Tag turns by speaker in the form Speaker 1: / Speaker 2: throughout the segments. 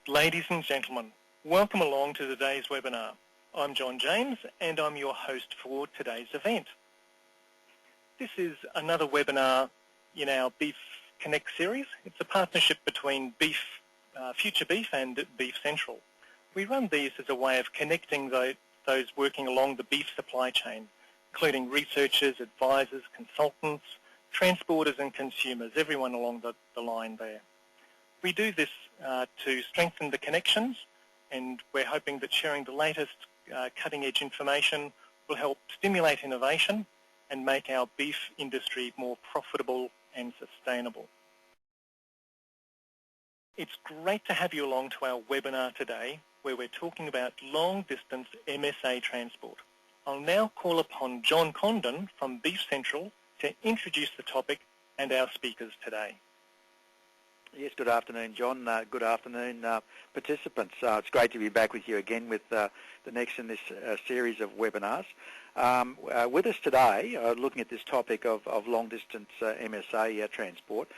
Speaker 1: Ladies and gentlemen, welcome along to today's webinar. I'm John James and I'm your host for today's event. This is another webinar in our Beef Connect series. It's a partnership between FutureBeef and Beef Central. We run these as a way of connecting those working along the beef supply chain, including researchers, advisors, consultants, transporters and consumers, everyone along the line there. We do this to strengthen the connections, and we're hoping that sharing the latest cutting-edge information will help stimulate innovation and make our beef industry more profitable and sustainable. It's great to have you along to our webinar today, where we're talking about long-distance MSA transport. I'll now call upon Jon Condon from Beef Central to introduce the topic and our speakers today.
Speaker 2: Yes, good afternoon, John. Good afternoon, participants. It's great to be back with you again with the next in this series of webinars. With us today, looking at this topic of long-distance MSA transport,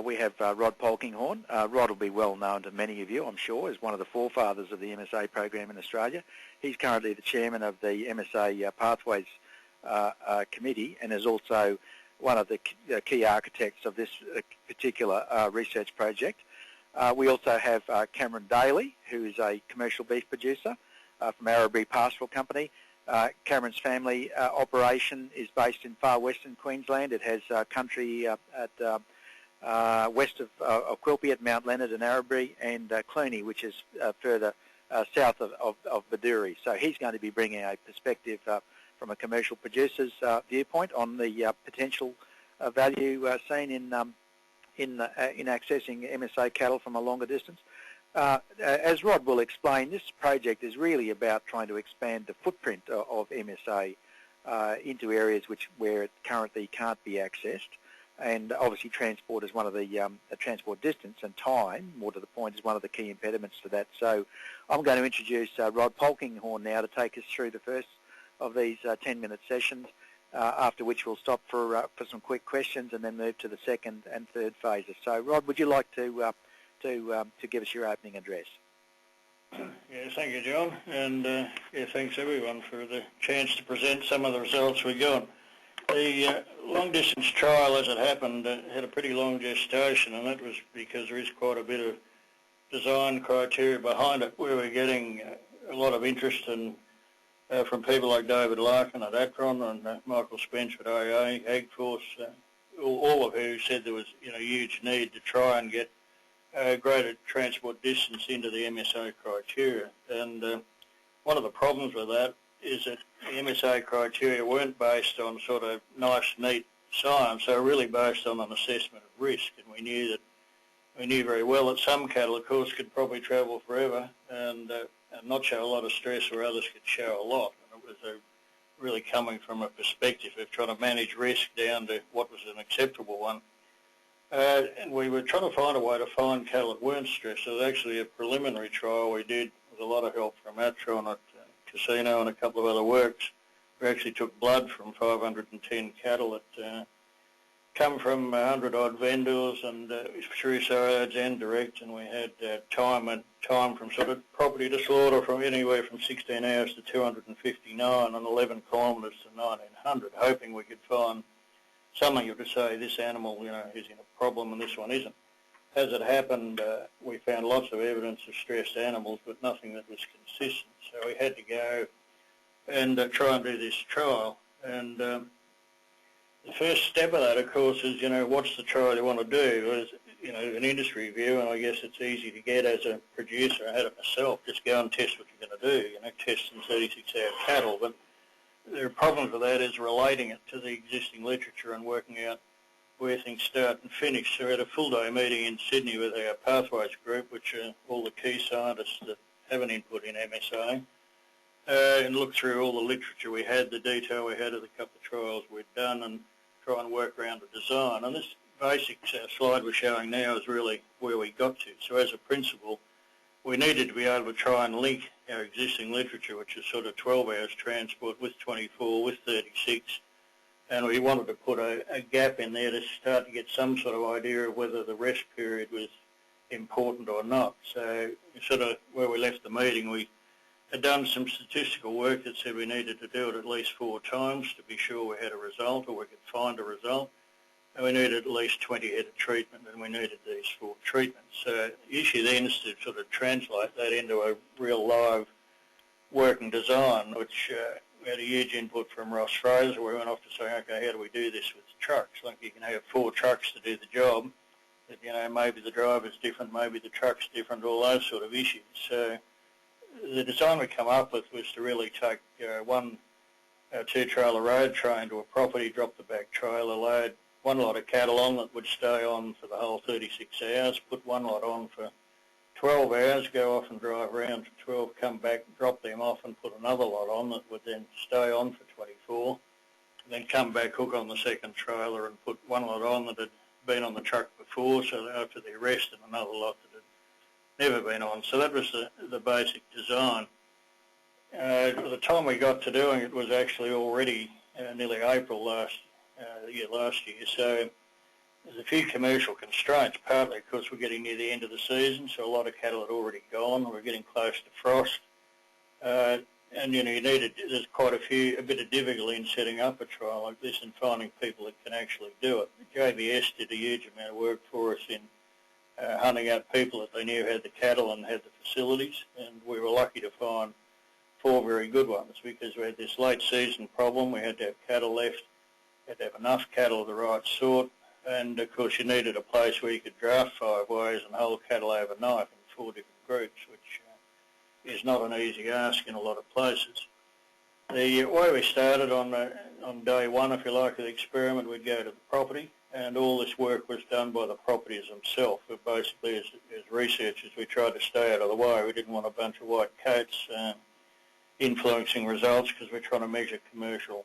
Speaker 2: we have Rod Polkinghorne. Rod will be well known to many of you, I'm sure, as one of the forefathers of the MSA program in Australia. He's currently the chairman of the MSA Pathways Committee and is also one of the key architects of this particular research project. We also have Cameron Daley, who is a commercial beef producer from Arrowbury Pastoral Company. Cameron's family operation is based in far western Queensland. It has country at west of Quilpie at Mount Leonard and Arrowbury, and Cluny, which is further south of Baduri. So he's going to be bringing a perspective from a commercial producer's viewpoint on the potential value seen in accessing MSA cattle from a longer distance. As Rod will explain, this project is really about trying to expand the footprint of MSA into areas where it currently can't be accessed, and obviously transport is one of the transport distance and time, more to the point, is one of the key impediments to that. So I'm going to introduce Rod Polkinghorne now to take us through the first of these 10-minute sessions, after which we'll stop for some quick questions and then move to the second and third phases. So, Rod, would you like to give us your opening address?
Speaker 3: Yeah, thank you, John, and yeah, thanks everyone for the chance to present some of the results we got. The long-distance trial, as it happened, had a pretty long gestation, and that was because there is quite a bit of design criteria behind it, where we're getting a lot of interest in from people like David Larkin at Akron and Michael Spence at AA, AgForce, all of who said there was huge need to try and get greater transport distance into the MSA criteria. And one of the problems with that is that the MSA criteria weren't based on sort of nice, neat science. They were really based on an assessment of risk, and we knew very well that some cattle, of course, could probably travel forever and not show a lot of stress, where others could show a lot. And it was really coming from a perspective of trying to manage risk down to what was an acceptable one. And we were trying to find a way to find cattle that weren't stressed. So it was actually a preliminary trial we did with a lot of help from Atron at Casino and a couple of other works. We actually took blood from 510 cattle that come from 100-odd vendors and through surrogates and direct, and we had time from sort of property to slaughter from anywhere from 16 hours to 259 and 11 kilometres to 1900, hoping we could find something to say this animal, is in a problem and this one isn't. As it happened, we found lots of evidence of stressed animals, but nothing that was consistent. So we had to go and try and do this trial. And the first step of that, of course, is, what's the trial you want to do? As, an industry view, and I guess it's easy to get as a producer. I had it myself, just go and test what you're going to do, test some 36-hour cattle. But there are problems with that is relating it to the existing literature and working out where things start and finish. So we had a full-day meeting in Sydney with our Pathways group, which are all the key scientists that have an input in MSA, and look through all the literature we had, the detail we had of the couple of trials we'd done, and try and work around the design. And this basic slide we're showing now is really where we got to. So as a principle, we needed to be able to try and link our existing literature, which is sort of 12 hours transport with 24, with 36, and we wanted to put a gap in there to start to get some sort of idea of whether the rest period was important or not. So sort of where we left the meeting, we had done some statistical work that said we needed to do it at least 4 times to be sure we had a result or we could find a result. And we needed at least 20 head of treatment, and we needed these 4 treatments. So the issue then is to sort of translate that into a real live working design, which we had a huge input from Ross Fraser. We went off to say, okay, how do we do this with trucks? Like you can have 4 trucks to do the job, but maybe the driver's different, maybe the truck's different, all those sort of issues. So the design we come up with was to really take one 2-trailer road train to a property, drop the back trailer, load 1 lot of cattle on that would stay on for the whole 36 hours, put 1 lot on for 12 hours, go off and drive around for 12, come back, drop them off and put another lot on that would then stay on for 24, and then come back, hook on the second trailer and put 1 lot on that had been on the truck before, so after the arrest, and another lot that had never been on. So that was the basic design. By the time we got to doing it was actually already nearly April last year, so there's a few commercial constraints, partly because we're getting near the end of the season, so a lot of cattle had already gone. We're getting close to frost, and there's quite a bit of difficulty in setting up a trial like this and finding people that can actually do it. The JBS did a huge amount of work for us in hunting out people that they knew had the cattle and had the facilities, and we were lucky to find 4 very good ones because we had this late season problem. We had to have cattle left, had to have enough cattle of the right sort, and of course you needed a place where you could draft 5 ways and hold cattle overnight in 4 different groups, which is not an easy ask in a lot of places. The way we started on day 1, if you like, of the experiment, we'd go to the property, and all this work was done by the properties themselves. But basically, as researchers, we tried to stay out of the way. We didn't want a bunch of white coats influencing results because we're trying to measure commercial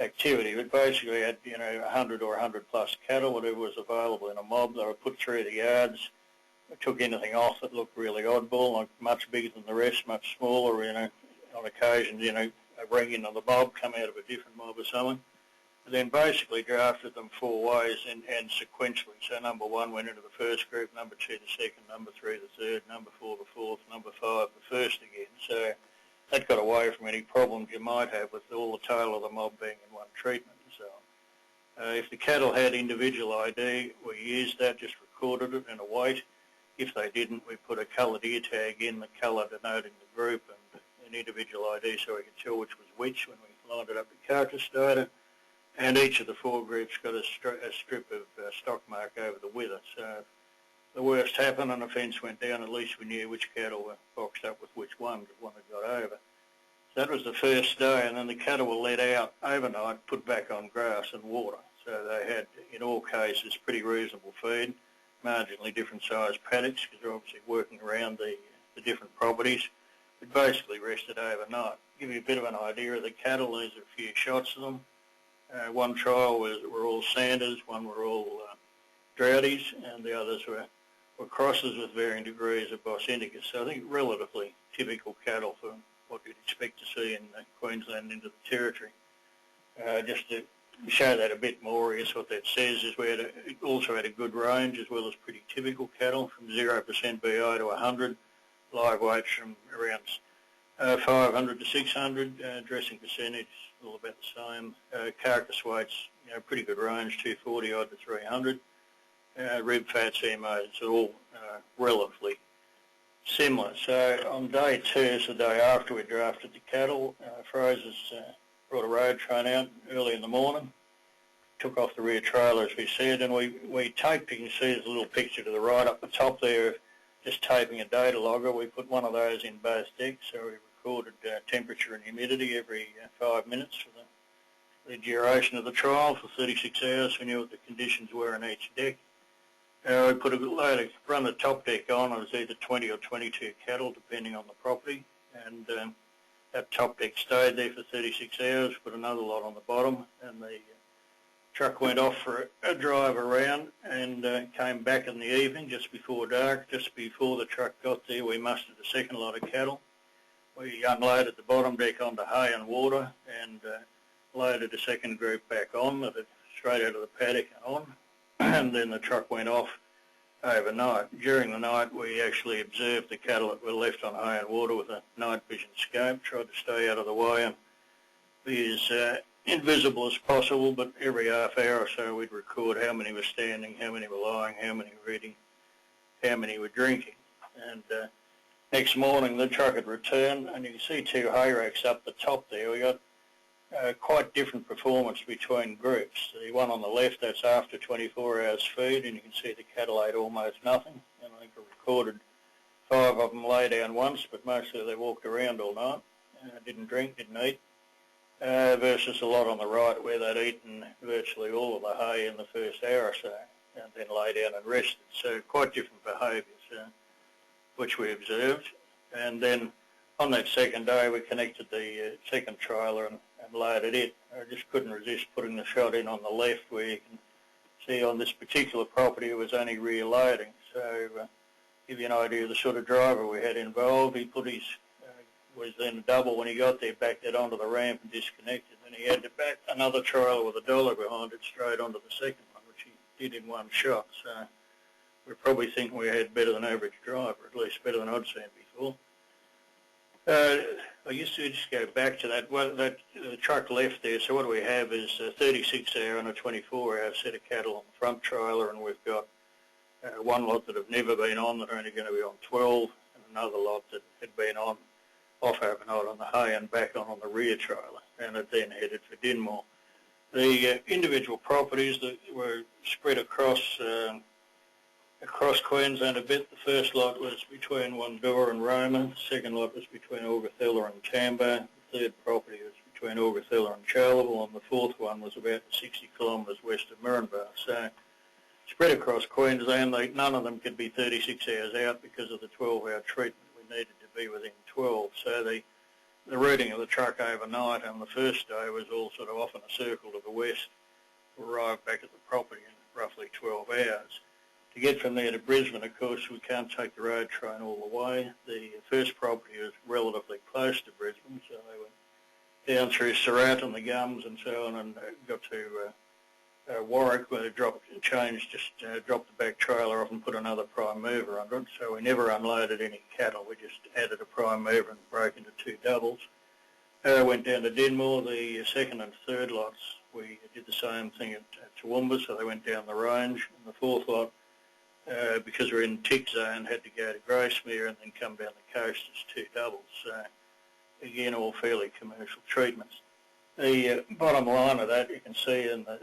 Speaker 3: activity. But basically, had 100 or 100 plus cattle, whatever was available in a mob. They were put through the yards. We took anything off that looked really oddball, like much bigger than the rest, much smaller. On occasions, a ring in on the mob, come out of a different mob or something. And then basically drafted them 4 ways and sequentially. So number 1 went into the first group, number 2 the second, number 3 the third, number 4 the fourth, number 5 the first again. So that got away from any problems you might have with all the tail of the mob being in one treatment and so on. If the cattle had individual ID, we used that, just recorded it in a weight. If they didn't, we put a coloured ear tag in, the colour denoting the group and an individual ID so we could tell which was which when we lined it up to carcass data. And each of the 4 groups got a strip of stock mark over the wither. So if the worst happened and the fence went down, at least we knew which cattle were boxed up with which ones if one had got over. So that was the first day, and then the cattle were let out overnight, put back on grass and water. So they had, in all cases, pretty reasonable feed, marginally different sized paddocks because they're obviously working around the different properties, but basically rested overnight. To give you a bit of an idea of the cattle, these are a few shots of them. One trial were all Sanders, one were all Droughties, and the others were crosses with varying degrees of Bos Indicus. So I think relatively typical cattle for what you'd expect to see in Queensland into the Territory. Just to show that a bit more, I guess what that says is we also had a good range as well as pretty typical cattle from 0% BI to 100, live weights from around 500 to 600, dressing percentage all about the same, carcass weights, pretty good range, 240 odd to 300, rib fats, EMOs, all relatively similar. So on day 2, so the day after we drafted the cattle, Fraser's brought a road train out early in the morning, took off the rear trailer as we said, and we taped, you can see there's a little picture to the right up the top there, just taping a data logger. We put one of those in both decks, so we recorded temperature and humidity every 5 minutes for the duration of the trial for 36 hours. We knew what the conditions were in each deck. We put a load of, run the top deck on. It was either 20 or 22 cattle, depending on the property, and that top deck stayed there for 36 hours. Put another lot on the bottom, and the truck went off for a drive around and came back in the evening just before dark. Just before the truck got there, we mustered a second lot of cattle. We unloaded the bottom deck onto hay and water and loaded a second group back on, straight out of the paddock and on. And then the truck went off overnight. During the night, we actually observed the cattle that were left on hay and water with a night vision scope, tried to stay out of the way and be as invisible as possible, but every half hour or so we'd record how many were standing, how many were lying, how many were eating, how many were drinking. And next morning the truck had returned, and you can see two hay racks up the top there. We got quite different performance between groups. The one on the left, that's after 24 hours feed, and you can see the cattle ate almost nothing. And I think I recorded 5 of them lay down once, but mostly they walked around all night, didn't drink, didn't eat, versus a lot on the right where they'd eaten virtually all of the hay in the first hour or so, and then lay down and rested. So quite different behaviours, which we observed. And then on that second day, we connected the second trailer and loaded it. I just couldn't resist putting the shot in on the left, where you can see on this particular property it was only rear loading. So give you an idea of the sort of driver we had involved. He put his, was then a double when he got there, backed it onto the ramp and disconnected. Then he had to back another trailer with a dollar behind it straight onto the second one, which he did in one shot. So we probably think we had better than average driver, at least better than I'd seen before. I used to just go back to that. Well, the truck left there, so what we have is a 36-hour and a 24-hour set of cattle on the front trailer, and we've got one lot that have never been on that are only going to be on 12, and another lot that had been on off overnight on the hay and back on the rear trailer, and it then headed for Dinmore. The individual properties that were spread across Queensland a bit. The first lot was between Wandura and Roma. The second lot was between Augathella and Cambo. The third property was between Augathella and Charleville, and the fourth one was about 60 kilometres west of Murrumba. So spread across Queensland, none of them could be 36 hours out because of the 12-hour treatment. We needed to be within 12. So the routing of the truck overnight on the first day was all sort of off in a circle to the west, arrived back at the property in roughly 12 hours. To get from there to Brisbane, of course, we can't take the road train all the way. The first property was relatively close to Brisbane, so they went down through Surat and the Gums and so on, and got to Warwick, where they dropped the back trailer off and put another prime mover under it. So we never unloaded any cattle. We just added a prime mover and broke into 2 doubles. Went down to Dinmore. The second and third lots, we did the same thing at Toowoomba, so they went down the range. And the fourth lot, because we're in tick zone, had to go to Gracemere and then come down the coast as 2 doubles. So again, all fairly commercial treatments. The bottom line of that, you can see in the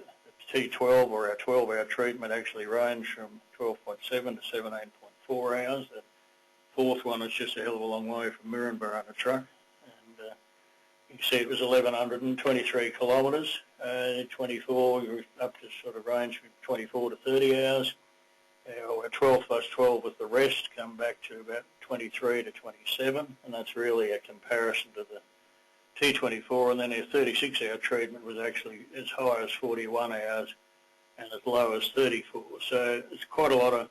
Speaker 3: T12, or our 12-hour treatment, actually ranged from 12.7 to 17.4 hours. The fourth one is just a hell of a long way from Murrumba on a truck. And you can see it was 1,123 kilometres. 24, we were up to sort of range from 24 to 30 hours. Our 12 plus 12 with the rest come back to about 23 to 27, and that's really a comparison to the T24, and then our 36-hour treatment was actually as high as 41 hours and as low as 34. So it's quite a lot of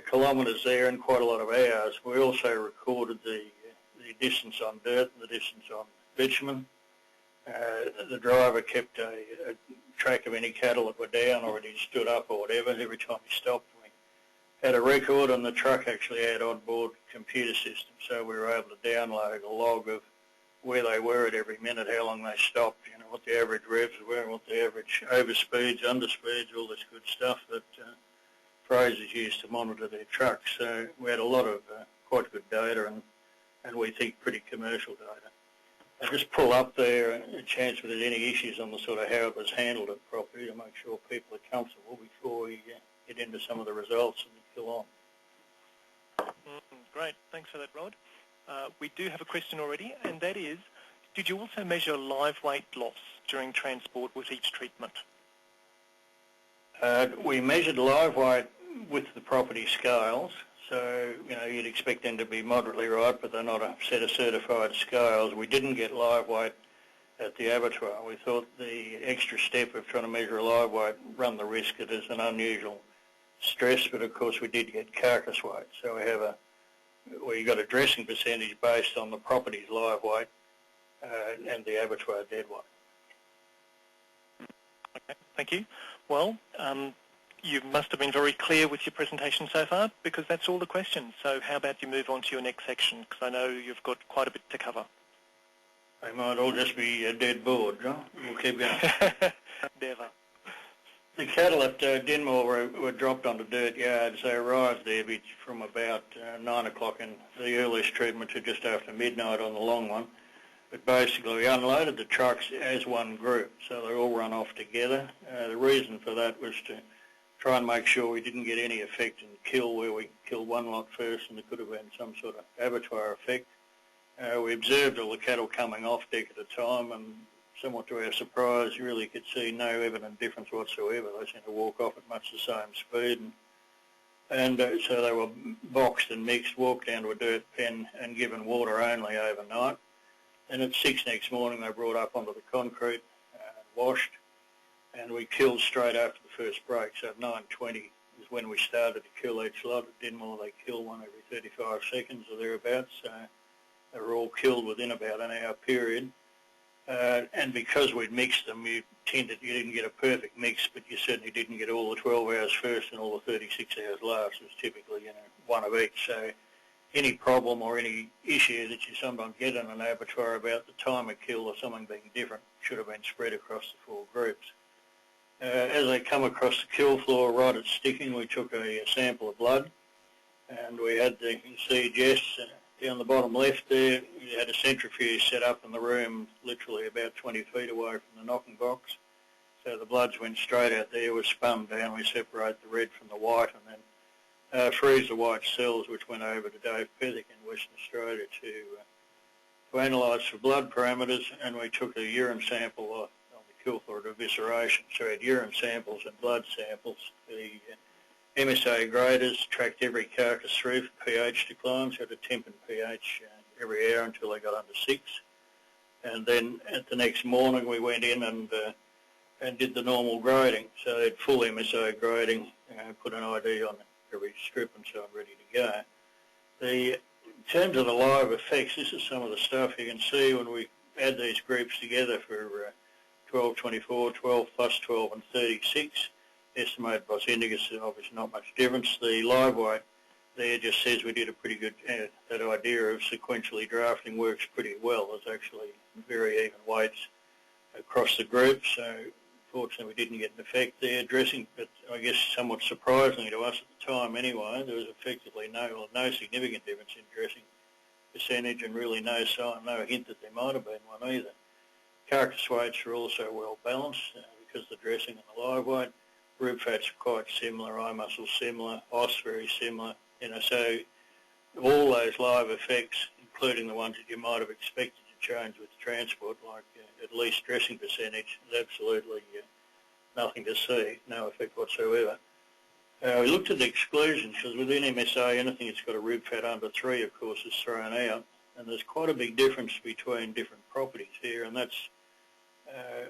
Speaker 3: kilometres there and quite a lot of hours. We also recorded the distance on dirt and the distance on bitumen. The driver kept a track of any cattle that were down or he stood up or whatever. Every time he stopped, we had a record, and the truck actually had onboard computer system, so we were able to download a log of where they were at every minute, how long they stopped, what the average revs were, what the average overspeeds, underspeeds, all this good stuff that Fraser's used to monitor their trucks. So we had a lot of quite good data and we think pretty commercial data. I just pull up there a chance if there's any issues on the sort of how it was handled at property to make sure people are comfortable before we get into some of the results and fill on.
Speaker 1: Great, thanks for that, Rod. We do have a question already, and that is, did you also measure live weight loss during transport with each treatment?
Speaker 3: We measured live weight with the property scales. So, you'd expect them to be moderately right, but they're not a set of certified scales. We didn't get live weight at the abattoir. We thought the extra step of trying to measure a live weight run the risk that it's an unusual stress, but of course we did get carcass weight. So we got a dressing percentage based on the property's live weight and the abattoir dead weight.
Speaker 1: Okay, thank you. Well, you must have been very clear with your presentation so far, because that's all the questions. So how about you move on to your next section, because I know you've got quite a bit to cover.
Speaker 3: They might all just be dead bored, John. We'll keep going.
Speaker 1: Never.
Speaker 3: The cattle at Dinmore were dropped onto dirt yards. They arrived there from about 9 o'clock in the earliest treatment to just after midnight on the long one. But basically we unloaded the trucks as one group, so they all run off together. The reason for that was to try and make sure we didn't get any effect in kill where we killed one lot first and there could have been some sort of abattoir effect. We observed all the cattle coming off deck at a time, and somewhat to our surprise, you really could see no evident difference whatsoever. They seemed to walk off at much the same speed, and so they were boxed and mixed, walked down to a dirt pen and given water only overnight. And at 6 next morning they brought up onto the concrete and washed, and we killed straight after the first break. So at 9:20 is when we started to kill each lot. At Dinmore they kill one every 35 seconds or thereabouts, so they were all killed within about an hour period. And because we'd mixed them, you didn't get a perfect mix, but you certainly didn't get all the 12 hours first and all the 36 hours last. It was typically, one of each. So any problem or any issue that you sometimes get in an abattoir about the time of kill or something being different should have been spread across the 4 groups. As they come across the kill floor right at sticking, we took a sample of blood, and we had you can see Jess down the bottom left there. We had a centrifuge set up in the room literally about 20 feet away from the knocking box. So the bloods went straight out there, was spun down. We separate the red from the white and then freeze the white cells, which went over to Dave Pethick in Western Australia to analyse for blood parameters, and we took a urine sample on the kill floor at evisceration. So we had urine samples and blood samples. The MSA graders tracked every carcass through for pH declines, had a temp and pH every hour until they got under 6. And then at the next morning we went in and did the normal grading. So they had full MSA grading, put an ID on every strip and so on, ready to go. In terms of the live effects, this is some of the stuff you can see when we add these groups together for 12, 24, 12 plus 12 and 36. Estimated by Syndicus, obviously not much difference. The live weight there just says we did a pretty good, that idea of sequentially drafting works pretty well. There's actually very even weights across the group, so fortunately we didn't get an effect there. Dressing, but I guess somewhat surprisingly to us at the time anyway, there was effectively no significant difference in dressing percentage and really no hint that there might have been one either. Carcass weights are also well balanced because the dressing and the live weight. Rib fats are quite similar, eye muscles similar, os very similar, so all those live effects, including the ones that you might have expected to change with transport, like at least dressing percentage, is absolutely nothing to see, no effect whatsoever. We looked at the exclusions, because within MSA, anything that's got a rib fat under 3, of course, is thrown out, and there's quite a big difference between different properties here, and that's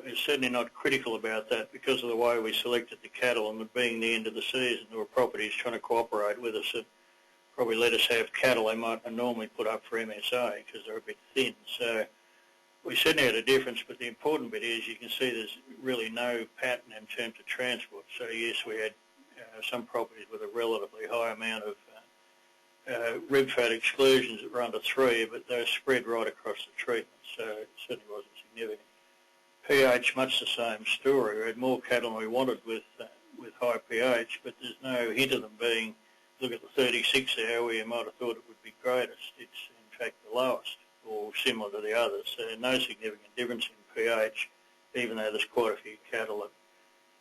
Speaker 3: is certainly not critical about that because of the way we selected the cattle, and it being the end of the season, there were properties trying to cooperate with us that probably let us have cattle they might normally put up for MSA because they're a bit thin. So we certainly had a difference, but the important bit is you can see there's really no pattern in terms of transport. So yes, we had some properties with a relatively high amount of rib fat exclusions that were under 3, but they were spread right across the treatment, so it certainly wasn't significant. pH, much the same story. We had more cattle than we wanted with high pH, but there's no hint of them being, look at the 36 hour where you might have thought it would be greatest. It's in fact the lowest, or similar to the others. So no significant difference in pH, even though there's quite a few cattle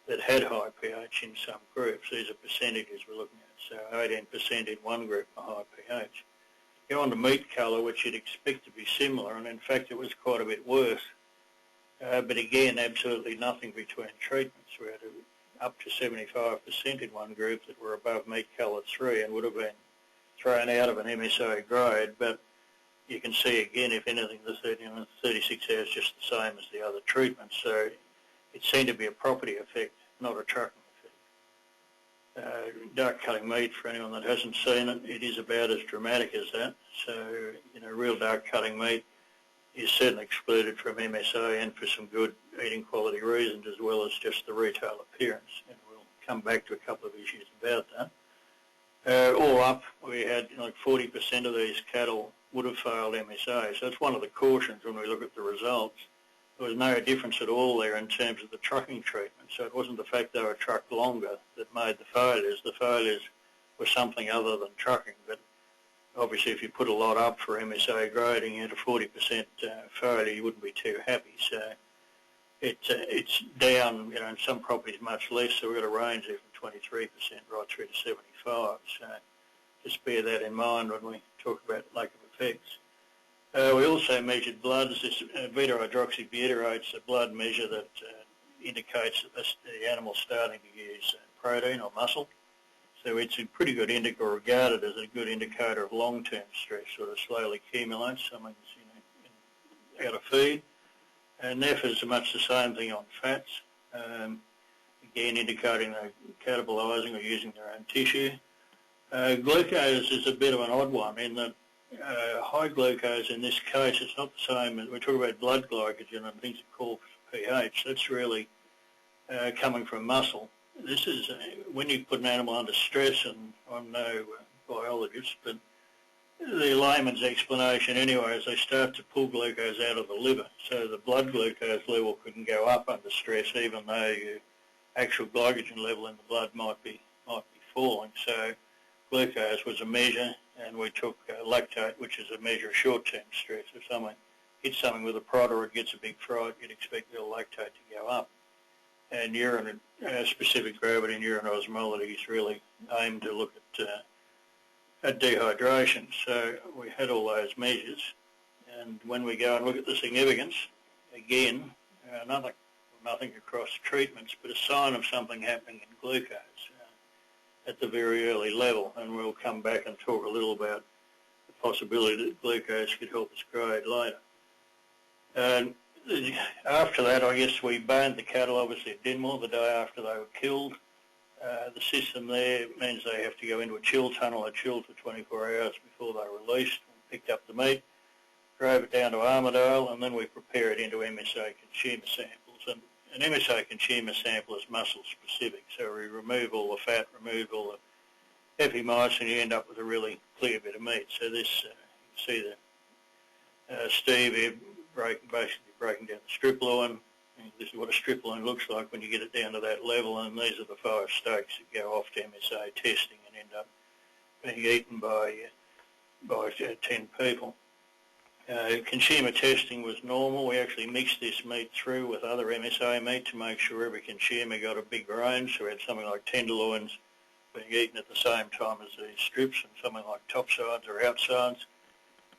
Speaker 3: that had high pH in some groups. These are percentages we're looking at. So 18% in one group for high pH. Go on to meat colour, which you'd expect to be similar, and in fact it was quite a bit worse. But again, absolutely nothing between treatments. We had up to 75% in one group that were above meat colour 3 and would have been thrown out of an MSA grade. But you can see again, if anything, the 36 hours just the same as the other treatments. So it seemed to be a property effect, not a trucking effect. Dark cutting meat, for anyone that hasn't seen it, it is about as dramatic as that. So, real dark cutting meat is certainly excluded from MSA and for some good eating quality reasons, as well as just the retail appearance. And we'll come back to a couple of issues about that. All up, we had like 40% of these cattle would have failed MSA. So that's one of the cautions when we look at the results. There was no difference at all there in terms of the trucking treatment. So it wasn't the fact they were trucked longer that made the failures. The failures were something other than trucking. But obviously, if you put a lot up for MSA grading at a 40% failure, you wouldn't be too happy. So it's down, you know, in some properties much less. So we've got a range there from 23% right through to 75. So just bear that in mind when we talk about lack of effects. We also measured bloods. This beta-hydroxybutyrate's a blood measure that indicates that the animal's starting to use protein or muscle. So it's a pretty good indicator, regarded as a good indicator of long-term stress, sort of slowly accumulates. Something's, you know, out of feed. And NEF is much the same thing on fats. Again, indicating they're catabolizing or using their own tissue. Glucose is a bit of an odd one in that high glucose in this case, it's not the same as we talk about blood glycogen and things that call pH. That's really coming from muscle. This is when you put an animal under stress, and I'm no biologist, but the layman's explanation anyway is they start to pull glucose out of the liver. So the blood glucose level can go up under stress even though your actual glycogen level in the blood might be falling. So glucose was a measure, and we took lactate, which is a measure of short-term stress. If someone hits something with a prod or it gets a big fright, you'd expect the lactate to go up. And urine, specific gravity and urine osmolality is really aimed to look at dehydration. So we had all those measures, and when we go and look at the significance, again, nothing across treatments, but a sign of something happening in glucose at the very early level, and we'll come back and talk a little about the possibility that glucose could help us grade later. And after that, I guess we boned the cattle, obviously at Dinmore, the day after they were killed. The system there means they have to go into a chill tunnel. They're chilled for 24 hours before they're released. We picked up the meat, drove it down to Armidale, and then we prepare it into MSA consumer samples. And an MSA consumer sample is muscle specific, so we remove all the fat, remove all the epimycin, and you end up with a really clear bit of meat. So this, you can see the Steve here basically breaking down the strip loin. This is what a strip loin looks like when you get it down to that level, and these are the 5 steaks that go off to MSA testing and end up being eaten by 10 people. Consumer testing was normal. We actually mixed this meat through with other MSA meat to make sure every consumer got a big range. So we had something like tenderloins being eaten at the same time as these strips, and something like topsides or outsides.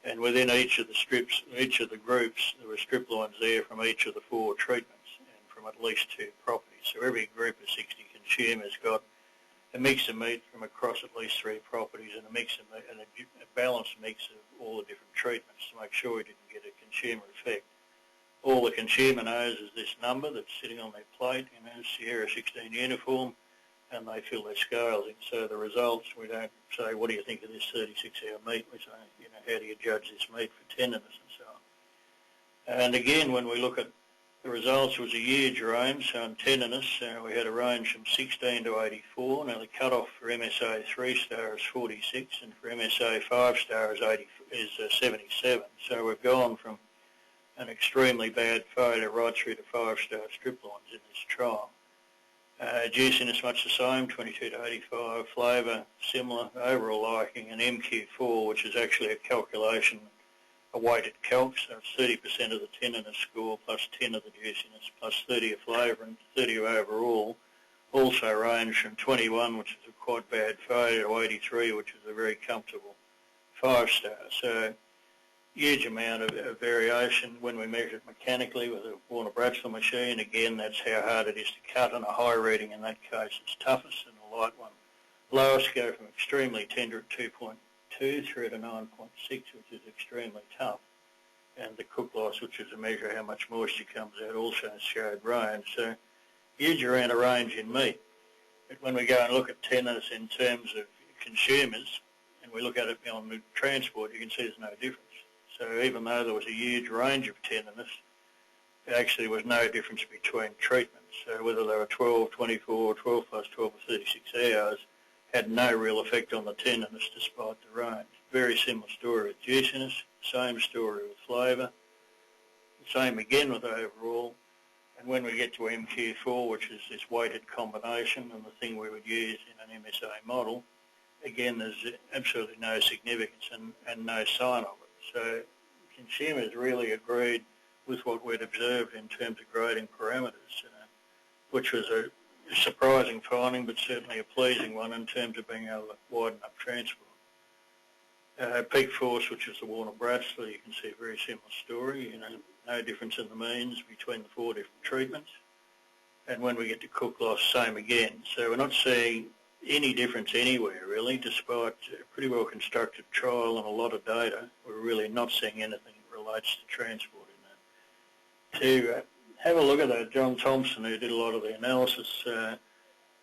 Speaker 3: And within each of the strips, each of the groups, there were strip loins there from each of the 4 treatments and from at least 2 properties. So every group of 60 consumers got a mix of meat from across at least 3 properties and a mix of meat, and a balanced mix of all the different treatments to make sure we didn't get a consumer effect. All the consumer knows is this number that's sitting on their plate, you know, Sierra 16 uniform, and they fill their scales in. So the results, we don't say, what do you think of this 36-hour meat? We say, you know, how do you judge this meat for tenderness and so on. And again, when we look at the results, it was a huge range. So on tenderness, we had a range from 16 to 84. Now the cut-off for MSA 3-star is 46, and for MSA 5-star is 77. So we've gone from an extremely bad failure right through to 5-star strip loins in this trial. Juiciness much the same, 22 to 85. Flavour similar. Overall liking, an MQ4, which is actually a calculation, a weighted calc, so it's 30% of the tenderness score plus 10 of the juiciness plus 30 of flavour and 30 of overall. Also range from 21, which is a quite bad failure, to 83, which is a very comfortable 5-star. So huge amount of variation when we measure it mechanically with a Warner-Brachfeld machine. Again, that's how hard it is to cut, and a high reading in that case is toughest, and a light one lowest go from extremely tender at 2.2 through to 9.6, which is extremely tough. And the cook loss, which is a measure of how much moisture comes out, also showed range. So huge amount of range in meat. But when we go and look at tenderness in terms of consumers, and we look at it on the transport, you can see there's no difference. So even though there was a huge range of tenderness, actually was no difference between treatments. So whether they were 12, 24, 12 plus 12 or 36 hours had no real effect on the tenderness despite the range. Very similar story with juiciness, same story with flavour, same again with overall. And when we get to MQ4, which is this weighted combination and the thing we would use in an MSA model, again there's absolutely no significance and no sign of it. So consumers really agreed with what we'd observed in terms of grading parameters, which was a surprising finding, but certainly a pleasing one in terms of being able to widen up transport. Peak force, which is the Warner-Bratsley, you can see a very similar story. No difference in the means between the 4 different treatments. And when we get to cook loss, same again. So we're not seeing any difference anywhere, really, despite a pretty well constructed trial and a lot of data. We're really not seeing anything that relates to transport in that. To have a look at that, Jon Thompson, who did a lot of the analysis,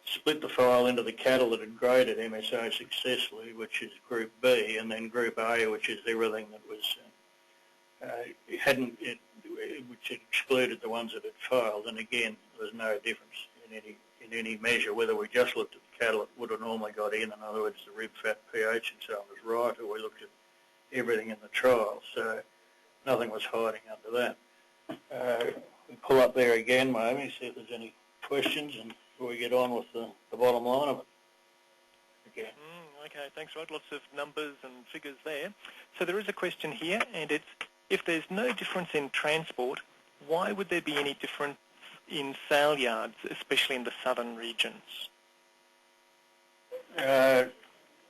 Speaker 3: split the file into the cattle that had graded MSA successfully, which is Group B, and then Group A, which is everything that was which had excluded the ones that had failed. And again, there's no difference in any measure whether we just looked at the cattle that would have normally got in other words, the rib fat, pH, and so on was right, or we looked at everything in the trial. So nothing was hiding under that. We pull up there again, maybe, see if there's any questions, and before we get on with the bottom line of it. Okay.
Speaker 1: Okay, thanks, Rod. Lots of numbers and figures there. So there is a question here, and it's, if there's no difference in transport, why would there be any difference in sale yards, especially in the southern regions?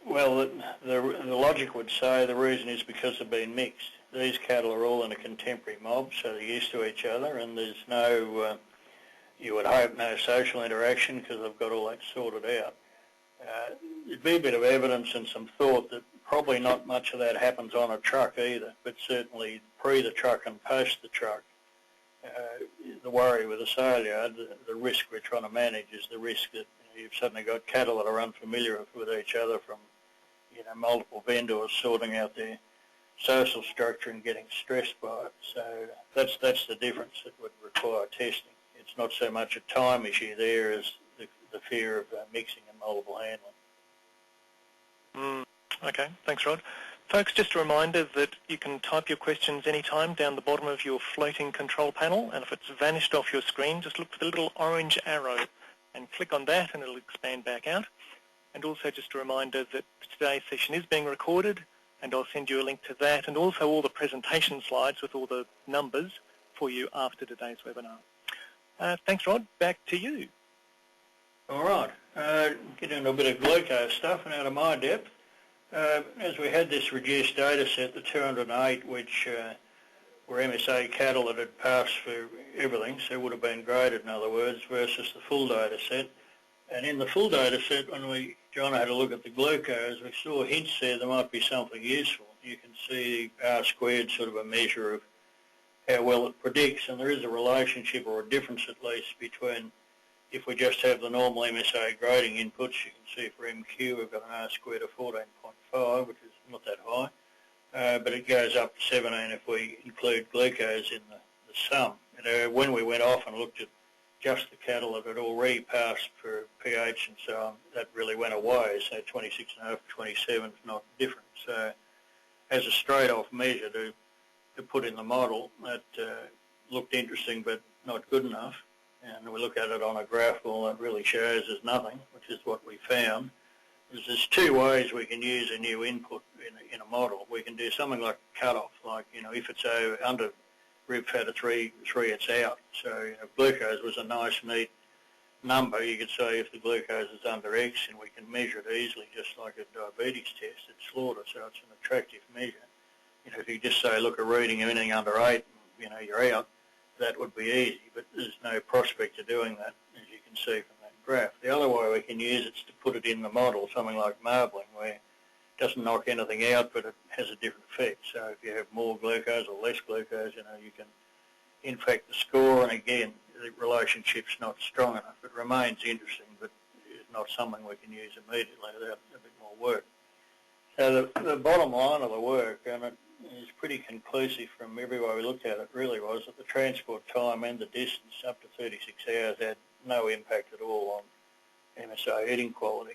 Speaker 3: Well, the logic would say the reason is because they've been mixed. These cattle are all in a contemporary mob, so they're used to each other, and there's no, you would hope, no social interaction because they've got all that sorted out. There'd be a bit of evidence and some thought that probably not much of that happens on a truck either, but certainly pre the truck and post the truck. The worry with a sale yard, the risk we're trying to manage is the risk that you've suddenly got cattle that are unfamiliar with each other from multiple vendors sorting out their social structure and getting stressed by it. So that's the difference that would require testing. It's not so much a time issue there as the fear of mixing and multiple handling.
Speaker 1: Okay, thanks, Rod. Folks, just a reminder that you can type your questions anytime down the bottom of your floating control panel, and if it's vanished off your screen, just look for the little orange arrow and click on that and it'll expand back out. And also just a reminder that today's session is being recorded, and I'll send you a link to that and also all the presentation slides with all the numbers for you after today's webinar. Thanks, Rod. Back to you.
Speaker 3: All right. Get into a bit of glucose stuff and out of my depth. As we had this reduced data set, the 208, which were MSA cattle that had passed for everything, so would have been graded, in other words, versus the full data set. And in the full data set, when John had a look at the glucose, we saw hints there might be something useful. You can see R squared, sort of a measure of how well it predicts, and there is a relationship or a difference at least between if we just have the normal MSA grading inputs. You can see for MQ we've got an R squared of 14.5, which is not that high, but it goes up to 17 if we include glucose in the sum. And when we went off and looked at just the cattle that had already passed for pH and so on, that really went away, so 26.5 to 27 is not different. So as a straight-off measure to put in the model, that looked interesting but not good enough. And we look at it on a graph, well, that really shows there's nothing, which is what we found. There's two ways we can use a new input in a model. We can do something like cutoff, like, if it's under rib fat of 3, it's out. So if glucose was a nice, neat number, you could say if the glucose is under X, and we can measure it easily, just like a diabetes test at slaughter, so it's an attractive measure. If you just say, look, a reading of anything under 8, you're out, that would be easy, but there's no prospect of doing that, as you can see from that graph. The other way we can use it is to put it in the model, something like marbling, where it doesn't knock anything out, but it has a different effect. So if you have more glucose or less glucose, you can infect the score, and again, the relationship's not strong enough. It remains interesting, but it's not something we can use immediately without a bit more work. So the bottom line of the work, and is pretty conclusive from every way we looked at it, really was that the transport time and the distance up to 36 hours had no impact at all on MSA eating quality.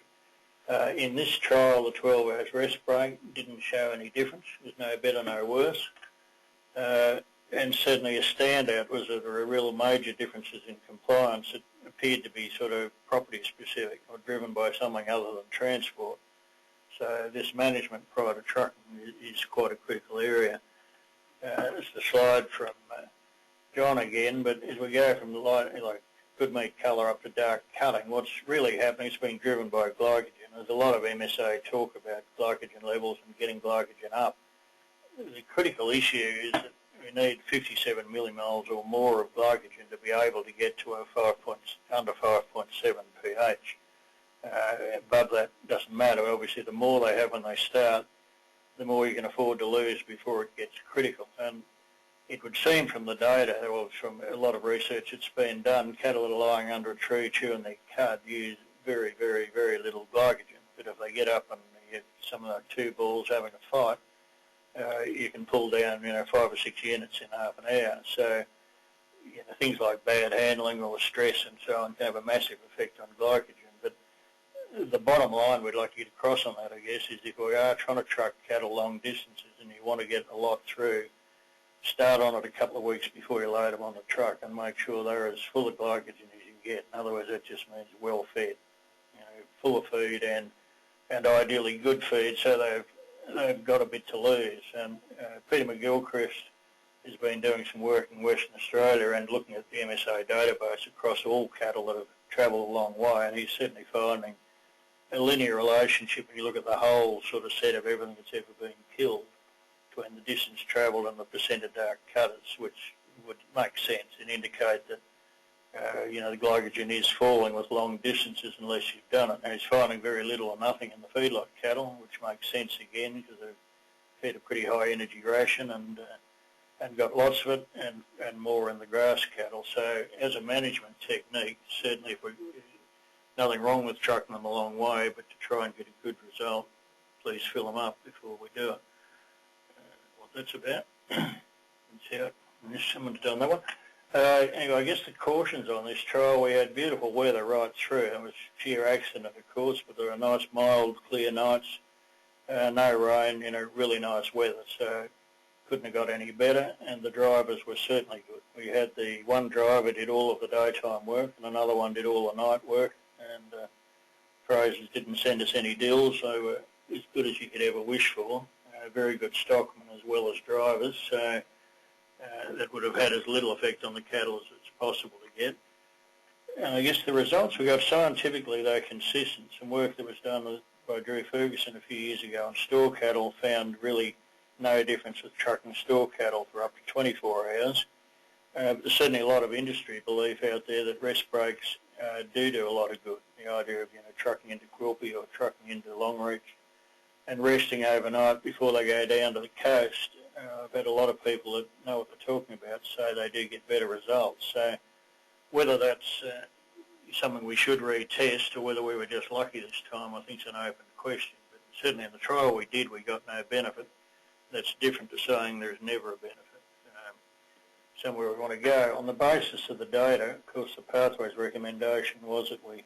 Speaker 3: In this trial, the 12 hours rest break didn't show any difference. It was no better, no worse. And certainly a standout was that there were real major differences in compliance that appeared to be sort of property specific or driven by something other than transport. So this management prior to trucking is quite a critical area. It's the slide from John again, but as we go from the light, like good meat colour up to dark cutting, what's really happening is being driven by glycogen. There's a lot of MSA talk about glycogen levels and getting glycogen up. The critical issue is that we need 57 millimoles or more of glycogen to be able to get to under 5.7 pH. Above that doesn't matter. Obviously, the more they have when they start, the more you can afford to lose before it gets critical. And it would seem from the data, or from a lot of research that's been done, cattle that are lying under a tree chewing their cud use very, very, very little glycogen. But if they get up and you get some of the two bulls having a fight, you can pull down, 5 or 6 units in half an hour. So, things like bad handling or stress and so on can have a massive effect on glycogen. But the bottom line we'd like you to cross on that, I guess, is if we are trying to truck cattle long distances and you want to get a lot through, start on it a couple of weeks before you load them on the truck and make sure they're as full of glycogen as you get. In other words, that just means well fed, full of feed and ideally good feed, so they've got a bit to lose. And Peter McGilchrist has been doing some work in Western Australia and looking at the MSA database across all cattle that have travelled a long way, and he's certainly finding a linear relationship when you look at the whole sort of set of everything that's ever been killed between the distance travelled and the percent of dark cutters, which would make sense and indicate that the glycogen is falling with long distances unless you've done it. And he's finding very little or nothing in the feedlot cattle, which makes sense again because they've fed a pretty high energy ration and got lots of it, and more in the grass cattle. So as a management technique, certainly nothing wrong with trucking them a long way, but to try and get a good result, please fill them up before we do it. What that's about. Let's see how someone's done that one. Anyway, I guess the cautions on this trial, we had beautiful weather right through. It was sheer accident, of course, but there were nice, mild, clear nights, no rain, really nice weather. So couldn't have got any better, and the drivers were certainly good. We had the one driver did all of the daytime work, and another one did all the night work, and Fraser's didn't send us any deals, so were as good as you could ever wish for. Very good stockmen as well as drivers, so that would have had as little effect on the cattle as it's possible to get. And I guess the results we got scientifically, they're consistent. Some work that was done by Drew Ferguson a few years ago on store cattle found really no difference with trucking store cattle for up to 24 hours. There's certainly a lot of industry belief out there that rest breaks do a lot of good. The idea of trucking into Quilpie or trucking into Longreach and resting overnight before they go down to the coast. I've had a lot of people that know what they're talking about say they do get better results. So whether that's something we should retest or whether we were just lucky this time, I think it's an open question. But certainly in the trial we did, we got no benefit. That's different to saying there's never a benefit. Somewhere we want to go. On the basis of the data, of course, the Pathways recommendation was that we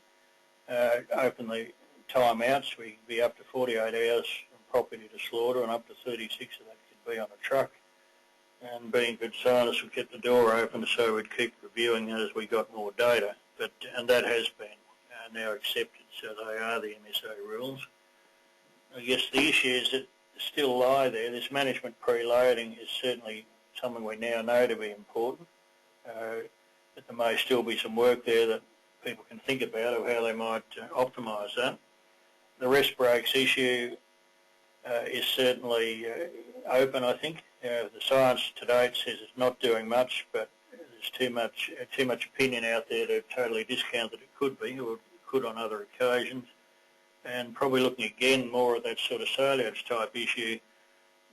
Speaker 3: open the timeouts. We be up to 48 hours from property to slaughter, and up to 36 of that could be on a truck. And being good scientists, we kept the door open so we'd keep reviewing it as we got more data. And that has been now accepted, so they are the MSA rules. I guess the issues that still lie there, this management preloading is certainly something we now know to be important. But there may still be some work there that people can think about of how they might optimise that. The rest breaks issue is certainly open, I think. The science to date says it's not doing much, but there's too much opinion out there to totally discount that it could be, or it could on other occasions. And probably looking again more at that sort of saliage type issue.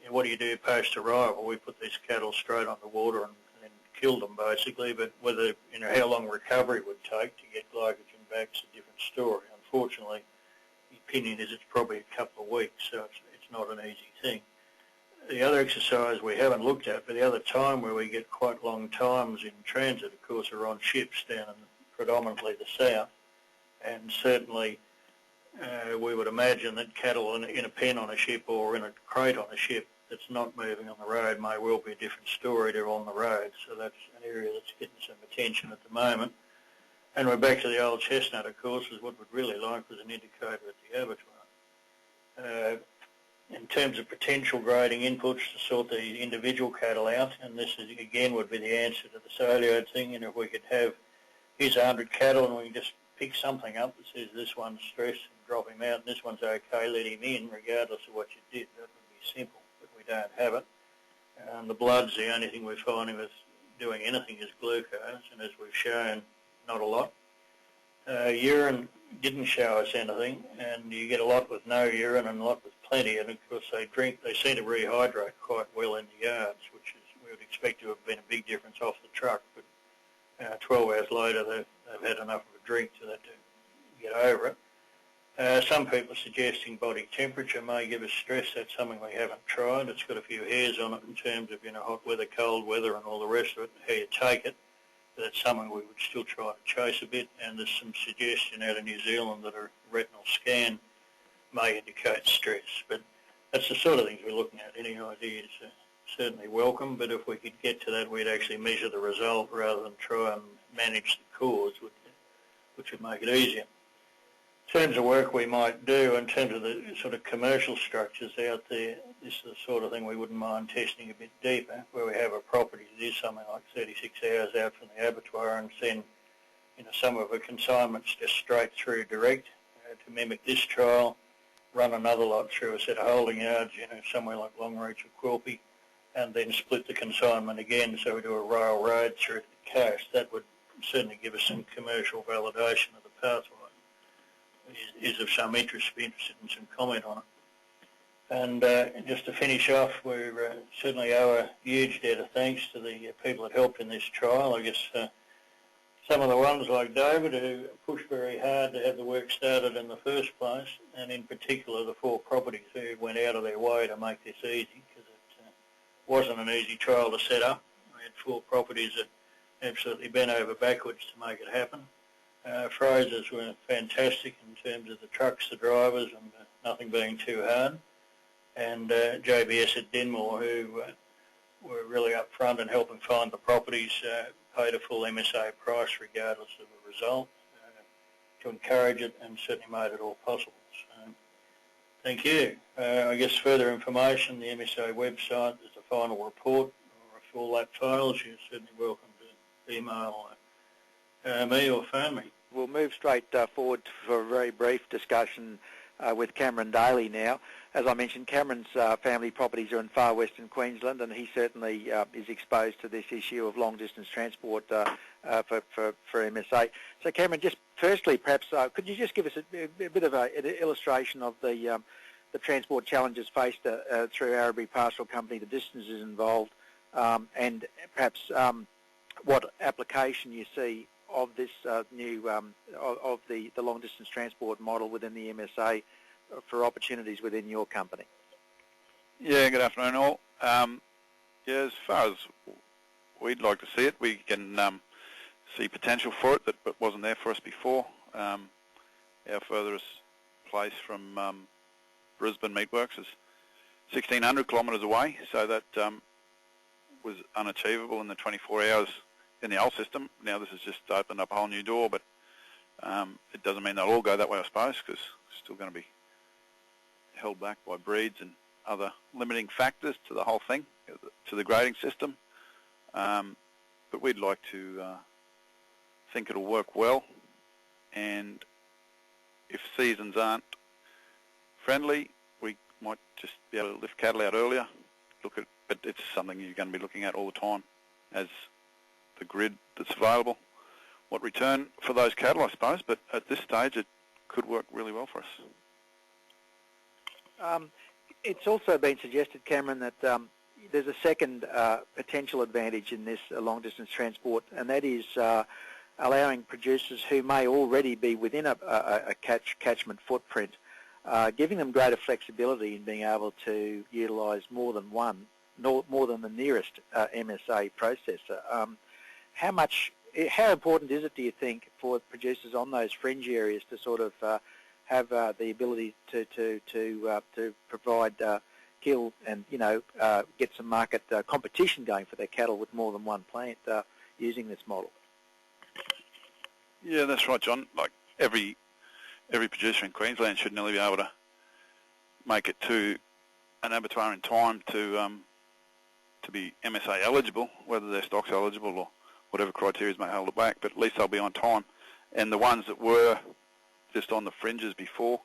Speaker 3: What do you do post-arrival? We put these cattle straight on the water and killed them basically, but whether, how long recovery would take to get glycogen back is a different story. Unfortunately, the opinion is it's probably a couple of weeks, so it's not an easy thing. the other exercise we haven't looked at, but the other time where we get quite long times in transit, of course, are on ships down in predominantly the south, and certainly we would imagine that cattle in a pen on a ship or in a crate on a ship that's not moving on the road may well be a different story. They're on the road, so that's an area that's getting some attention at the moment. And we're back to the old chestnut, of course, is what we'd really like was an indicator at the abattoir. In terms of potential grading inputs to sort the individual cattle out, and this is, again, would be the answer to the solio thing, and if we could have, here's 100 cattle and we can just pick something up that says this one's stressed and drop him out and this one's okay, let him in, regardless of what you did. That would be simple, but we don't have it. The blood's the only thing we're finding with doing anything is glucose, and as we've shown, not a lot. Urine didn't show us anything, and you get a lot with no urine and a lot with plenty, and of course they seem to rehydrate quite well in the yards, which is, we would expect to have been a big difference off the truck, but 12 hours later they've had enough of a drink to get over it. Some people are suggesting body temperature may give us stress. That's something we haven't tried. It's got a few hairs on it in terms of, hot weather, cold weather and all the rest of it, how you take it. That's something we would still try to chase a bit, and there's some suggestion out of New Zealand that a retinal scan may indicate stress. But that's the sort of things we're looking at. Any ideas are certainly welcome, but if we could get to that, we'd actually measure the result rather than try and manage the cause, which would make it easier. In terms of work we might do, in terms of the sort of commercial structures out there, this is the sort of thing we wouldn't mind testing a bit deeper, where we have a property that is something like 36 hours out from the abattoir and send some of the consignments just straight through direct to mimic this trial, run another lot through a set of holding yards, somewhere like Longreach or Quilpie, and then split the consignment again, so we do a rail road through the cache. That would certainly give us some commercial validation of the pathway. Is of some interest, be interested in some comment on it. And just to finish off, we certainly owe a huge debt of thanks to the people that helped in this trial. I guess some of the ones like David who pushed very hard to have the work started in the first place, and in particular the 4 properties who went out of their way to make this easy, because it wasn't an easy trial to set up. We had 4 properties that absolutely bent over backwards to make it happen. Fraser's were fantastic in terms of the trucks, the drivers, and nothing being too hard. And JBS at Denmore, who were really up front and helping find the properties, paid a full MSA price regardless of the result to encourage it, and certainly made it all possible. So, thank you. I guess further information, the MSA website, there's a final report or a full lap files. You're certainly welcome to email me or phone me.
Speaker 2: We'll move straight forward for a very brief discussion with Cameron Daley now. As I mentioned, Cameron's family properties are in far western Queensland, and he certainly is exposed to this issue of long-distance transport for MSA. So, Cameron, just firstly, perhaps, could you just give us a bit of an illustration of the transport challenges faced through Arrowbury Pastoral Company, the distances involved, and perhaps what application you see of this new of the long-distance transport model within the MSA for opportunities within your company?
Speaker 4: Yeah, good afternoon all. As far as we'd like to see it, we can see potential for it that wasn't there for us before. Our furthest place from Brisbane Meatworks is 1,600 kilometres away, so that was unachievable in the 24 hours in the old system. Now this has just opened up a whole new door, but it doesn't mean they'll all go that way, I suppose, because it's still going to be held back by breeds and other limiting factors to the whole thing, to the grading system. But we'd like to think it'll work well, and if seasons aren't friendly, we might just be able to lift cattle out earlier. But it's something you're going to be looking at all the time as the grid that's available. What return for those cattle, I suppose, but at this stage it could work really well for us.
Speaker 2: It's also been suggested, Cameron, that there's a second potential advantage in this long-distance transport, and that is allowing producers who may already be within a catchment footprint giving them greater flexibility in being able to utilise more than the nearest MSA processor. How important is it, do you think, for producers on those fringe areas to sort of have the ability to provide kill and get some market competition going for their cattle with more than one plant using this model?
Speaker 4: Yeah, that's right, John. Like every producer in Queensland should nearly be able to make it to an abattoir in time to be MSA eligible, whether their stock's eligible or whatever criteria may hold it back, but at least they'll be on time. And the ones that were just on the fringes before,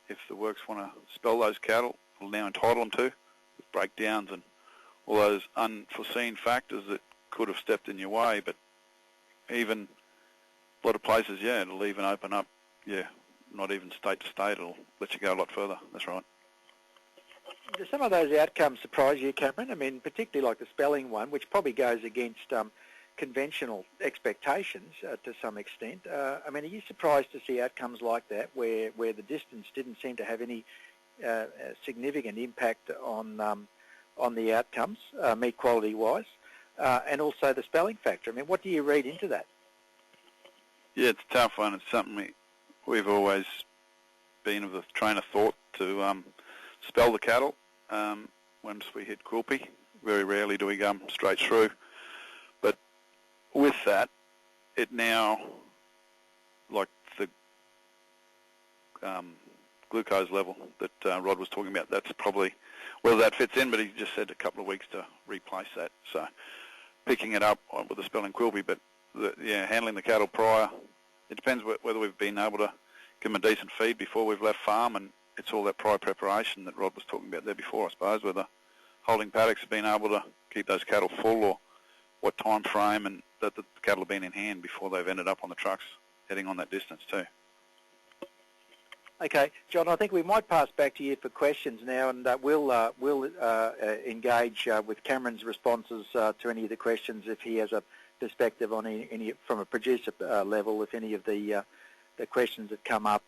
Speaker 4: if the works want to spell those cattle, will now entitle them to, with breakdowns and all those unforeseen factors that could have stepped in your way. But even a lot of places, yeah, it'll even open up, yeah, not even state to state, it'll let you go a lot further. That's right.
Speaker 2: Do some of those outcomes surprise you, Cameron? I mean, particularly like the spelling one, which probably goes against conventional expectations to some extent. I mean, are you surprised to see outcomes like that, where the distance didn't seem to have any significant impact on the outcomes, meat quality-wise, and also the spelling factor? I mean, what do you read into that?
Speaker 4: Yeah, it's a tough one. It's something we've always been of the train of thought to spell the cattle once we hit Quilpie. Very rarely do we go straight through. But with that, it now, like the glucose level that Rod was talking about, that's probably whether that fits in, but he just said a couple of weeks to replace that. So picking it up with the spelling Quilpie, but handling the cattle prior, it depends whether we've been able to give them a decent feed before we've left farm, and it's all that prior preparation that Rod was talking about there before, I suppose, whether holding paddocks have been able to keep those cattle full, or what time frame and that the cattle have been in hand before they've ended up on the trucks heading on that distance too.
Speaker 2: Okay, John, I think we might pass back to you for questions now, and we'll engage with Cameron's responses to any of the questions if he has a perspective on any from a producer level, if any of the questions that come up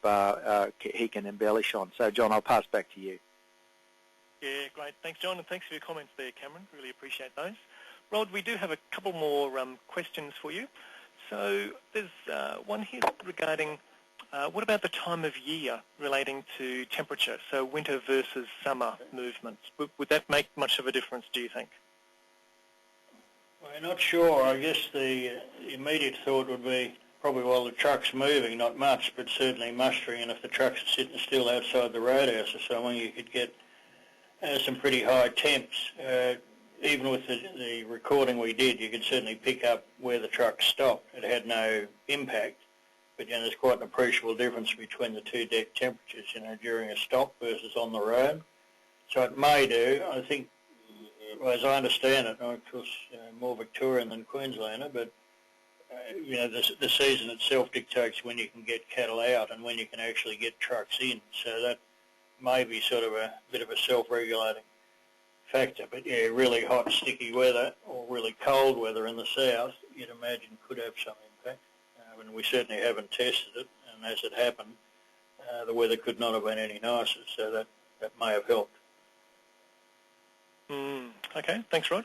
Speaker 2: he can embellish on. So, John, I'll pass back to you.
Speaker 1: Yeah, great. Thanks, John, and thanks for your comments there, Cameron. Really appreciate those. Rod, we do have a couple more questions for you. So there's one here regarding what about the time of year relating to temperature, so winter versus summer movements? Would that make much of a difference, do you think?
Speaker 3: Well, not sure. I guess the immediate thought would be probably while the truck's moving, not much, but certainly mustering, and if the truck's sitting still outside the roadhouse or something, you could get some pretty high temps. Even with the recording we did, you could certainly pick up where the truck stopped. It had no impact, but there's quite an appreciable difference between the two deck temperatures, during a stop versus on the road. So it may do. I think, as I understand it, I'm of course more Victorian than Queenslander, but the season itself dictates when you can get cattle out and when you can actually get trucks in. So that may be sort of a bit of a self-regulating factor. But yeah, really hot, sticky weather or really cold weather in the south, you'd imagine could have some impact. And we certainly haven't tested it, and as it happened, the weather could not have been any nicer, so that may have helped.
Speaker 1: Okay, thanks, Rod.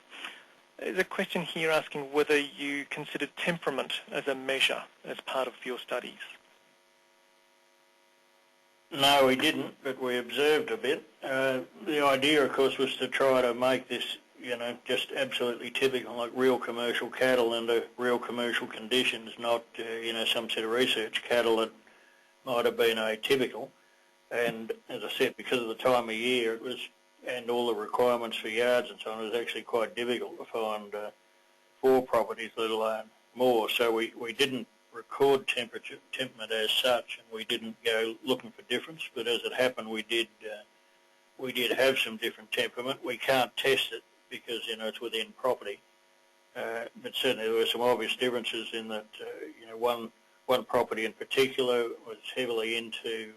Speaker 1: There's a question here asking whether you considered temperament as a measure as part of your studies.
Speaker 3: No, we didn't, but we observed a bit. The idea, of course, was to try to make this, just absolutely typical, like real commercial cattle under real commercial conditions, not, some sort of research cattle that might have been atypical. And as I said, because of the time of year, it was, and all the requirements for yards and so on, it was actually quite difficult to find 4 properties, let alone more. So we didn't record temperament as such, and we didn't go looking for difference. But as it happened, we did have some different temperament. We can't test it because it's within property. But certainly there were some obvious differences in that one property in particular was heavily into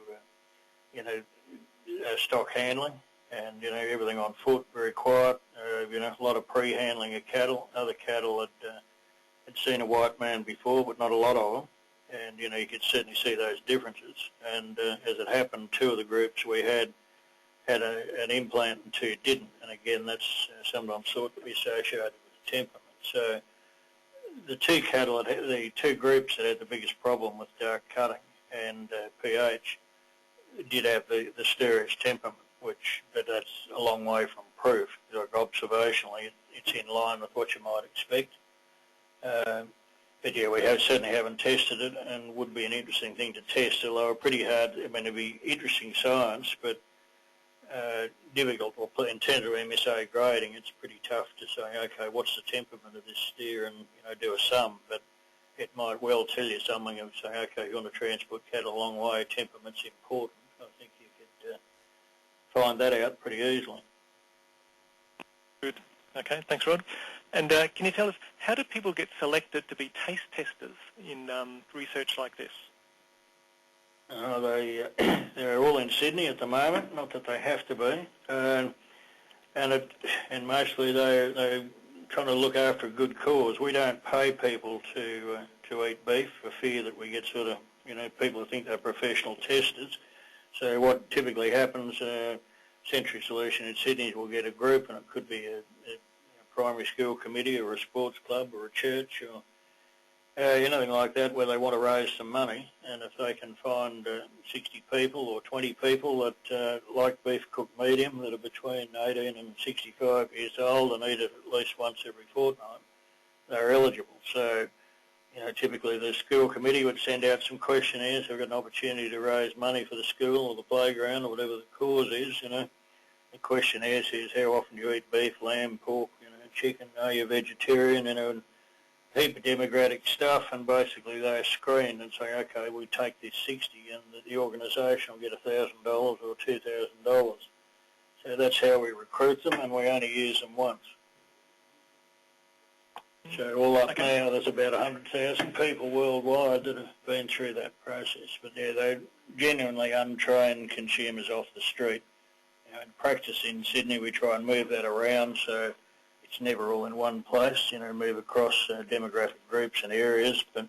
Speaker 3: stock handling. And, everything on foot, very quiet, a lot of pre-handling of cattle. Other cattle had seen a white man before, but not a lot of them. And, you know, you could certainly see those differences. And as it happened, 2 of the groups we had an implant and 2 didn't. And again, that's sometimes thought to be associated with temperament. So the 2 groups that had the biggest problem with dark cutting and pH did have the stirrer's temperament, but that's a long way from proof. Like observationally, it's in line with what you might expect. But yeah, we certainly haven't tested it, and would be an interesting thing to test, although pretty hard. I mean, it'd be interesting science, but difficult. In terms of MSA grading, it's pretty tough to say, okay, what's the temperament of this steer, and do a sum. But it might well tell you something of saying, okay, you want to transport cattle a long way, temperament's important. I think you could find that out pretty easily.
Speaker 1: Good. Okay, thanks, Rod. And can you tell us, how do people get selected to be taste testers in research like this?
Speaker 3: They're all in Sydney at the moment, not that they have to be, and mostly they're trying to look after a good cause. We don't pay people to eat beef for fear that we get sort of, people who think they're professional testers. So what typically happens, Century Solution in Sydney will get a group, and it could be a primary school committee or a sports club or a church or anything like that, where they want to raise some money. And if they can find 60 people or 20 people that like beef cooked medium, that are between 18 and 65 years old and eat it at least once every fortnight, they're eligible. So, typically the school committee would send out some questionnaires. They've got an opportunity to raise money for the school or the playground or whatever the cause is. The questionnaire says, how often do you eat beef, lamb, pork, chicken, are you vegetarian, and a heap of demographic stuff, and basically they're screened and say, okay, we take this 60 and the organisation will get $1,000 or $2,000. So that's how we recruit them, and we only use them once. So all up now, there's about 100,000 people worldwide that have been through that process. But yeah, they're genuinely untrained consumers off the street. In practice in Sydney, we try and move that around so it's never all in one place, move across demographic groups and areas. But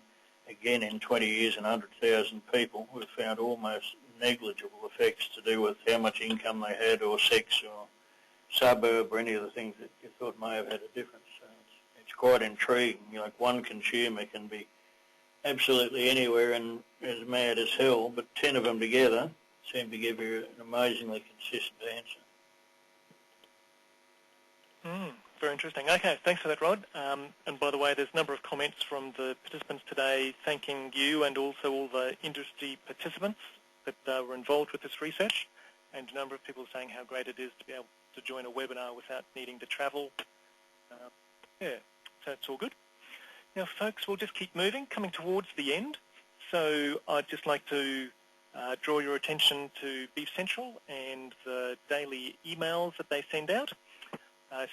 Speaker 3: again, in 20 years and 100,000 people, we've found almost negligible effects to do with how much income they had or sex or suburb or any of the things that you thought may have had a difference. So it's quite intriguing. Like one consumer can be absolutely anywhere and as mad as hell, but 10 of them together seem to give you an amazingly consistent answer.
Speaker 1: Very interesting. Okay, thanks for that, Rod. And by the way, there's a number of comments from the participants today thanking you and also all the industry participants that were involved with this research, and a number of people saying how great it is to be able to join a webinar without needing to travel. So it's all good. Now, folks, we'll just keep moving, coming towards the end. So I'd just like to draw your attention to Beef Central and the daily emails that they send out.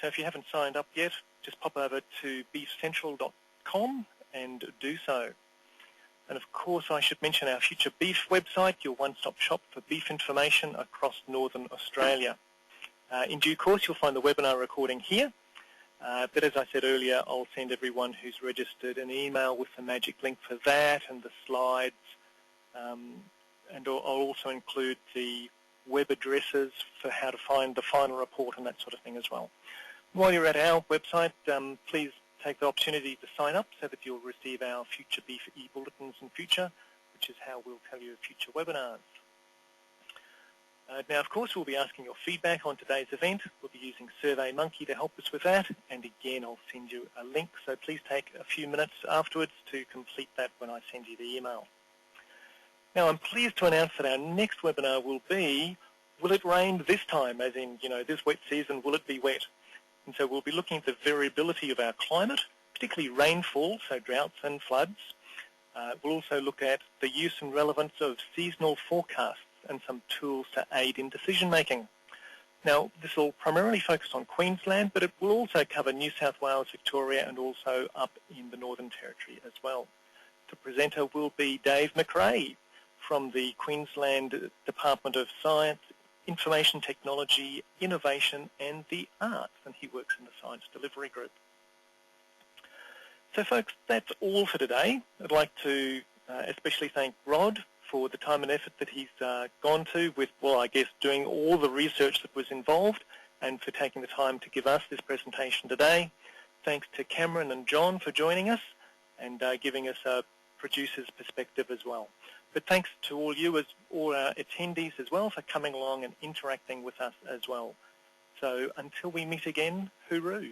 Speaker 1: So if you haven't signed up yet, just pop over to beefcentral.com and do so. And of course, I should mention our FutureBeef website, your one-stop shop for beef information across Northern Australia. In due course, you'll find the webinar recording here. But as I said earlier, I'll send everyone who's registered an email with the magic link for that and the slides. And I'll also include the web addresses for how to find the final report and that sort of thing as well. While you're at our website, please take the opportunity to sign up so that you'll receive our FutureBeef e-bulletins in future, which is how we'll tell you of future webinars. Now, of course, we'll be asking your feedback on today's event. We'll be using SurveyMonkey to help us with that. And again, I'll send you a link, so please take a few minutes afterwards to complete that when I send you the email. Now, I'm pleased to announce that our next webinar will be, will it rain this time? As in, this wet season, will it be wet? And so we'll be looking at the variability of our climate, particularly rainfall, so droughts and floods. We'll also look at the use and relevance of seasonal forecasts and some tools to aid in decision-making. Now, this will primarily focus on Queensland, but it will also cover New South Wales, Victoria, and also up in the Northern Territory as well. The presenter will be Dave McRae from the Queensland Department of Science, Information Technology, Innovation and the Arts, and he works in the Science Delivery Group. So folks, that's all for today. I'd like to Especially thank Rod for the time and effort that he's gone to with, well, I guess, doing all the research that was involved and for taking the time to give us this presentation today. Thanks to Cameron and Jon for joining us and giving us a producer's perspective as well. But thanks to all you, all our attendees as well, for coming along and interacting with us as well. So until we meet again, hooroo.